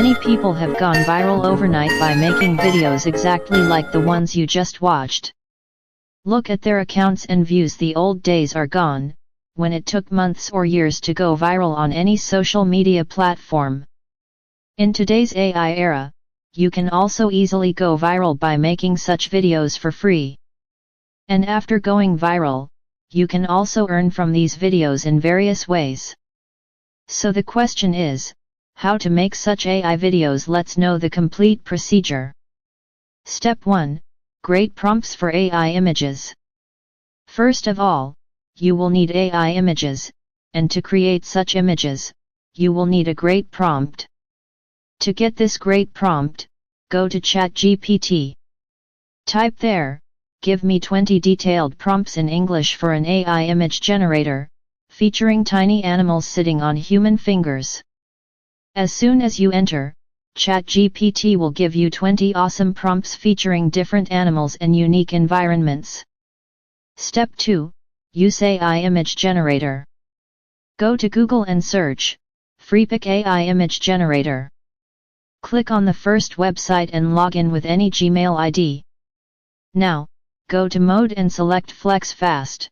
Many people have gone viral overnight by making videos exactly like the ones you just watched. Look at their accounts and views. The old days are gone, when it took months or years to go viral on any social media platform. In today's AI era, you can also easily go viral by making such videos for free. And after going viral, you can also earn from these videos in various ways. So the question is, how to make such AI videos? Let's know the complete procedure. Step 1. Great prompts for AI images. First of all, you will need AI images, and to create such images, you will need a great prompt. To get this great prompt, go to ChatGPT. Type there, "Give me 20 detailed prompts in English for an AI image generator, featuring tiny animals sitting on human fingers." As soon as you enter, ChatGPT will give you 20 awesome prompts featuring different animals and unique environments. Step 2. Use AI image generator. Go to Google and search Freepik AI image generator. Click on the first website and log in with any Gmail ID. Now, go to Mode and select Flex Fast.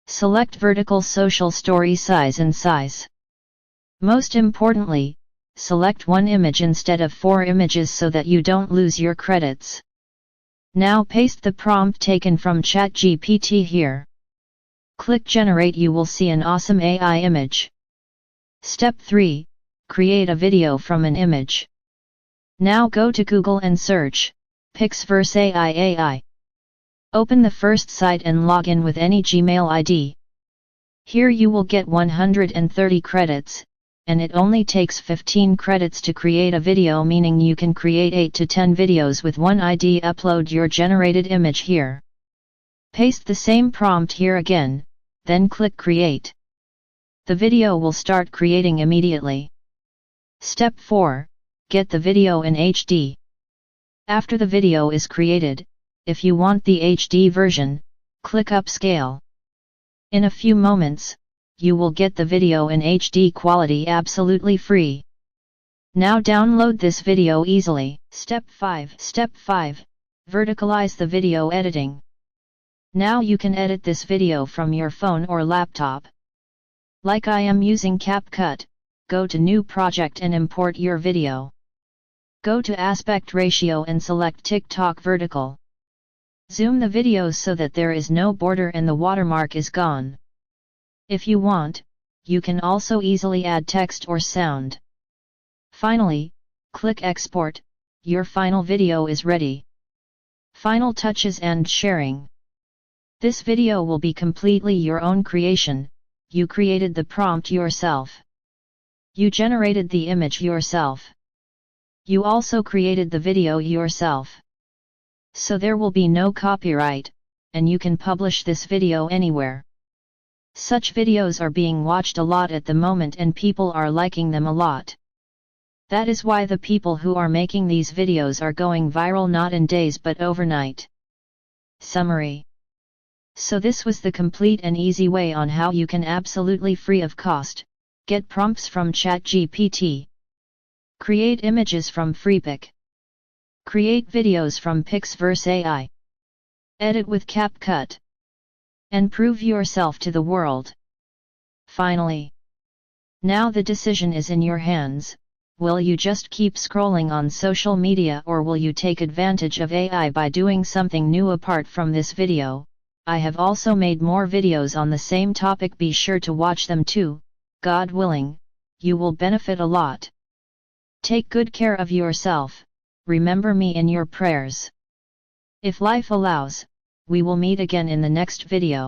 Select vertical social story size and size. Most importantly, select one image instead of 4 images so that you don't lose your credits. Now paste the prompt taken from ChatGPT here. Click Generate. You will see an awesome AI image. Step 3. Create a video from an image. Now go to Google and search PixWords AI. Open the first site and log in with any Gmail ID. Here you will get 130 credits, and it only takes 15 credits to create a video, meaning you can create 8 to 10 videos with one ID. Upload your generated image here. Paste the same prompt here again, then click Create. The video will start creating immediately. Step 4. Get the video in HD. After the video is created, if you want the HD version, click Upscale. In a few moments, you will get the video in HD quality absolutely free. Now download this video easily. Step 5. Verticalize the video editing. Now you can edit this video from your phone or laptop. Like I am using CapCut, go to New Project and import your video. Go to Aspect Ratio and select TikTok Vertical. Zoom the video so that there is no border and the watermark is gone. If you want, you can also easily add text or sound. Finally, click Export. Your final video is ready. Final touches and sharing. This video will be completely your own creation. You created the prompt yourself. You generated the image yourself. You also created the video yourself. So there will be no copyright, and you can publish this video anywhere. Such videos are being watched a lot at the moment and people are liking them a lot. That is why the people who are making these videos are going viral not in days but overnight. Summary. So this was the complete and easy way on how you can absolutely free of cost get prompts from ChatGPT. Create images from Freepik. Create videos from PixWords AI. Edit with CapCut. And prove yourself to the world. Finally. Now the decision is in your hands. Will you just keep scrolling on social media, or will you take advantage of AI by doing something new? Apart from this video, I have also made more videos on the same topic. Be sure to watch them too. God willing, you will benefit a lot. Take good care of yourself. Remember me in your prayers. If life allows, we will meet again in the next video.